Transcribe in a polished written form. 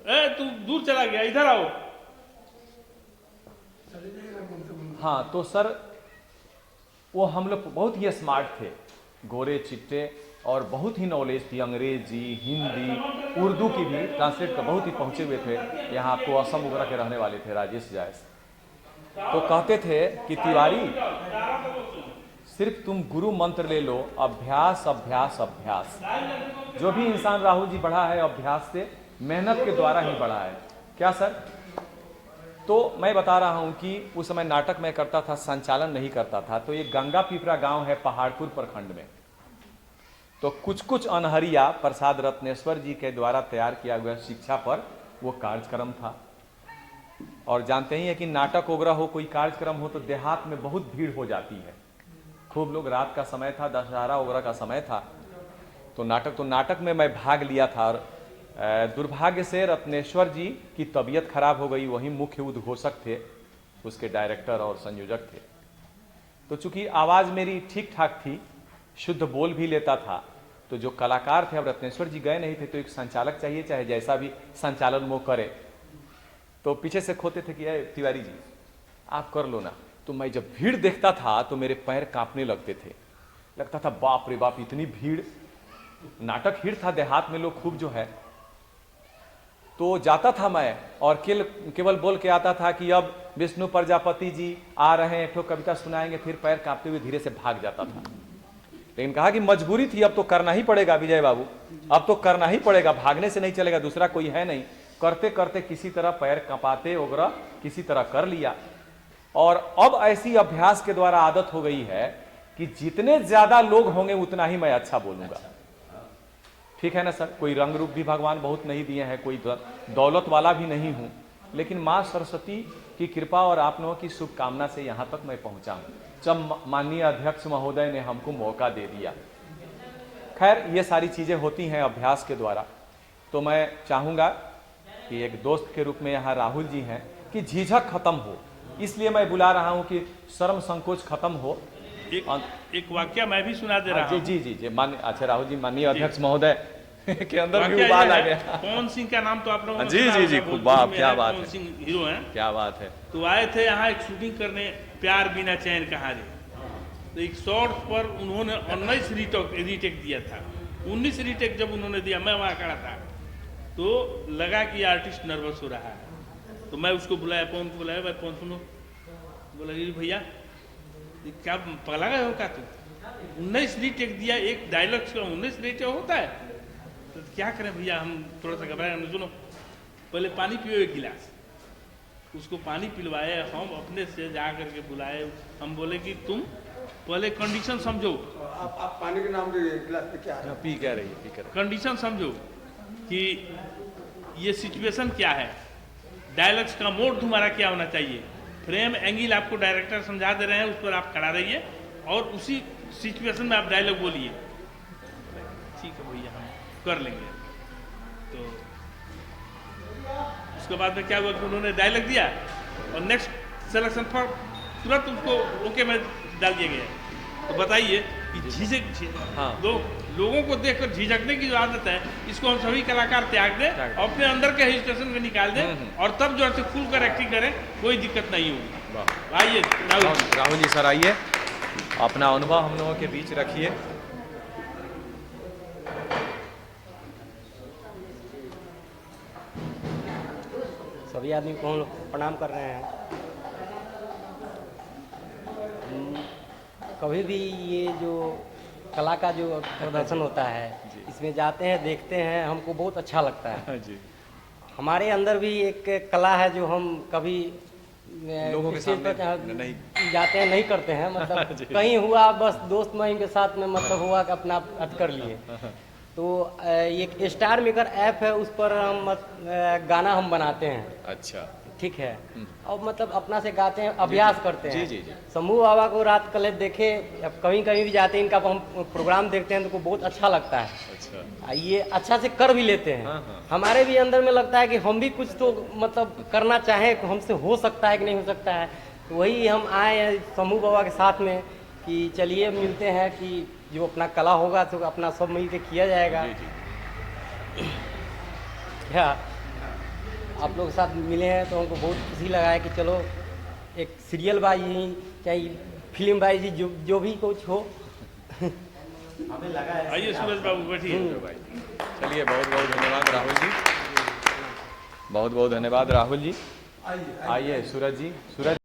तू दूर चला गया, इधर आओ। हाँ तो सर वो हम लोग बहुत ही स्मार्ट थे, गोरे चिट्टे, और बहुत ही नॉलेज थी, अंग्रेजी, हिंदी, उर्दू की भी ट्रांसलेट कर बहुत ही पहुंचे हुए थे। यहाँ आपको असम वगैरह के रहने वाले थे, राजेश जायस। तो कहते थे कि तिवारी सिर्फ तुम गुरु मंत्र ले लो, अभ्यास अभ्यास अभ्यास। जो भी इंसान राहुल जी बढ़ा है अभ्यास से, मेहनत के द्वारा ही बढ़ा है। क्या सर? तो मैं बता रहा हूं कि उस समय नाटक मैं करता था, संचालन नहीं करता था। तो ये गंगा पिपरा गांव है पहाड़पुर प्रखंड में। तो कुछ कुछ अनहरिया प्रसाद रत्नेश्वर जी के द्वारा तैयार किया हुआ शिक्षा पर वो कार्यक्रम था। और जानते ही हैं कि नाटक वगैरह हो, कोई कार्यक्रम हो तो देहात में बहुत भीड़ हो जाती है, खूब लोग, रात का समय था, दशहरा वगैरह का समय था। तो नाटक में मैं भाग लिया था। और दुर्भाग्य से रत्नेश्वर जी की तबीयत खराब हो गई, वही मुख्य उद्घोषक थे, उसके डायरेक्टर और संयोजक थे। तो चूंकि आवाज़ मेरी ठीक ठाक थी, शुद्ध बोल भी लेता था, तो जो कलाकार थे, अब रत्नेश्वर जी गए नहीं थे, तो एक संचालक चाहिए, चाहे जैसा भी संचालन वो करे। तो पीछे से खोते थे कि तिवारी जी आप कर लो ना। तो मैं जब भीड़ देखता था तो मेरे पैर कांपने लगते थे, लगता था बाप रे बाप इतनी भीड़। नाटक हिट था, देहात में लोग खूब जो है। तो जाता था मैं और केवल बोल के आता था कि अब विष्णु प्रजापति जी आ रहे हैं, एक ठो कविता सुनाएंगे, फिर पैर कांपते हुए धीरे से भाग जाता था। लेकिन कहा कि मजबूरी थी, अब तो करना ही पड़ेगा विजय बाबू, अब तो करना ही पड़ेगा, भागने से नहीं चलेगा, दूसरा कोई है नहीं। करते करते किसी तरह पैर कंपाते वगैरह किसी तरह कर लिया। और अब ऐसी अभ्यास के द्वारा आदत हो गई है कि जितने ज्यादा लोग होंगे उतना ही मैं अच्छा बोलूंगा। ठीक है ना सर? कोई रंग रूप भी भगवान बहुत नहीं दिए हैं, कोई दौलत वाला भी नहीं हूं, लेकिन मां सरस्वती की कृपा और आप लोगों की शुभकामना से यहां तक मैं पहुंचा हूं, जब माननीय अध्यक्ष महोदय ने हमको मौका दे दिया। खैर ये सारी चीजें होती हैं अभ्यास के द्वारा। तो मैं चाहूंगा कि एक दोस्त के रूप में यहाँ राहुल जी हैं, कि झिझक खत्म हो, इसलिए मैं बुला रहा हूं कि शर्म संकोच खत्म हो। एक वाक्य मैं भी सुना दे रहा हूं। जी जी जी मान्य, अच्छा राहुल जी, माननीय अध्यक्ष महोदय के अंदर भी उबाल आ गया। पवन सिंह का नाम तो आप लोगों ने जी जी जी, खूब वाह, क्या बात है, पवन सिंह हीरो हैं, क्या बात है। तो आए थे यहाँ एक शूटिंग करने, प्यार बिना चैन कहानी। तो एक शॉर्ट पर उन्होंने 19 रीटेक दिया था। 19 रीटेक जब उन्होंने दिया, मैं वहाँ खड़ा था, तो लगा कि आर्टिस्ट नर्वस हो रहा है। तो मैं उसको बुलाया, पवन को बुलाया, भाई पवन सुनो, बोला भैया क्या पगला गए हो क्या तुम? 19 रीटेक दिया, एक डायलॉग का 19 रीटेक होता है, तो क्या करें भैया, हम थोड़ा सा घबराए। हमने सुनो पहले पानी पियो एक गिलास, उसको पानी पिलवाए, हम अपने से जा करके बुलाए। हम बोले कि तुम पहले कंडीशन समझो। आप पानी के नाम पे गिलास पे क्या है? पी कह रही है, पी कर कंडीशन समझो कि ये सिचुएशन क्या है, डायलॉग्स का मोड तुम्हारा क्या होना चाहिए, फ्रेम एंगल आपको डायरेक्टर समझा दे रहे हैं, उस पर आप खड़ा रहिए और उसी सिचुएशन में आप डायलॉग बोलिए। ठीक है भैया, हम कर लेंगे। तो उसके बाद में क्या हुआ कि उन्होंने डायलॉग दिया और नेक्स्ट सिलेक्शन फॉर तुरंत उसको ओके में डाल दिया गया। तो बताइए कि झिझक, हाँ, लोगों को देखकर झिझकने की जो आदत है, इसको हम सभी कलाकार त्याग दें, अपने अंदर के हिस्टेशन को निकाल दें और तब जो है खुल कर एक्टिंग करें, कोई दिक्कत नहीं होगी। आइए राहुल जी सर, आइए, अपना अनुभव हम लोगों के बीच रखिए। सभी आदमी को हम लोग प्रणाम कर रहे हैं। कभी भी ये जो कला का जो प्रदर्शन होता है, इसमें जाते हैं, देखते हैं, हमको बहुत अच्छा लगता है जी। हमारे अंदर भी एक कला है जो हम कभी लोगों के सामने नहीं जाते हैं, नहीं करते हैं, मतलब कहीं हुआ बस दोस्त महिम के साथ में, मतलब हुआ कि अपना अट कर लिए। तो एक स्टार मेकर ऐप है, उस पर हम गाना हम बनाते हैं। अच्छा, ठीक है, और मतलब अपना से गाते हैं, अभ्यास करते हैं। जी जी। शंभू बाबा को रात कल देखे, अब कहीं कहीं भी जाते हैं, इनका हम प्रोग्राम देखते हैं तो बहुत अच्छा लगता है। अच्छा, ये अच्छा से कर भी लेते हैं। हाँ। हमारे भी अंदर में लगता है कि हम भी कुछ तो मतलब करना चाहें, हमसे हो सकता है कि नहीं हो सकता है। तो वही हम आए हैं शंभू बाबा के साथ में कि चलिए मिलते हैं, कि जो अपना कला होगा तो अपना सब मिल के किया जाएगा। क्या आप लोग के साथ मिले हैं तो हमको बहुत खुशी लगा है कि चलो एक सीरियल बाई ही चाहे फिल्म बाई जी जो भी कुछ हो हमें लगा है। आइए सूरज बाबू बैठिए। भाई चलिए, बहुत बहुत धन्यवाद राहुल जी, बहुत बहुत धन्यवाद राहुल जी। आइए सूरज जी। सूरज